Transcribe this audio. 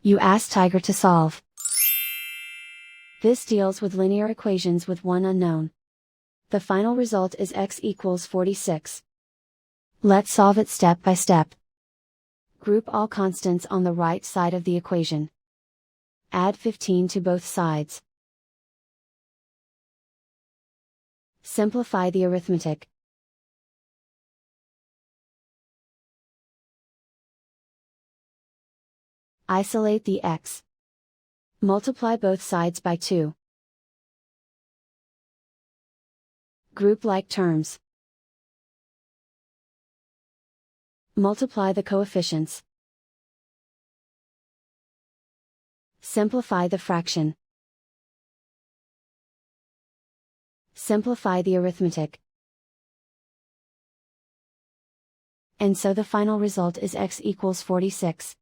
You ask Tiger to solve. This deals with linear equations with one unknown. The final result is x equals 46. Let's solve it step by step. Group all constants on the right side of the equation. Add 15 to both sides. Simplify the arithmetic. Isolate the x. Multiply both sides by 2. Group like terms. Multiply the coefficients. Simplify the fraction. Simplify the arithmetic. And so the final result is x equals 46.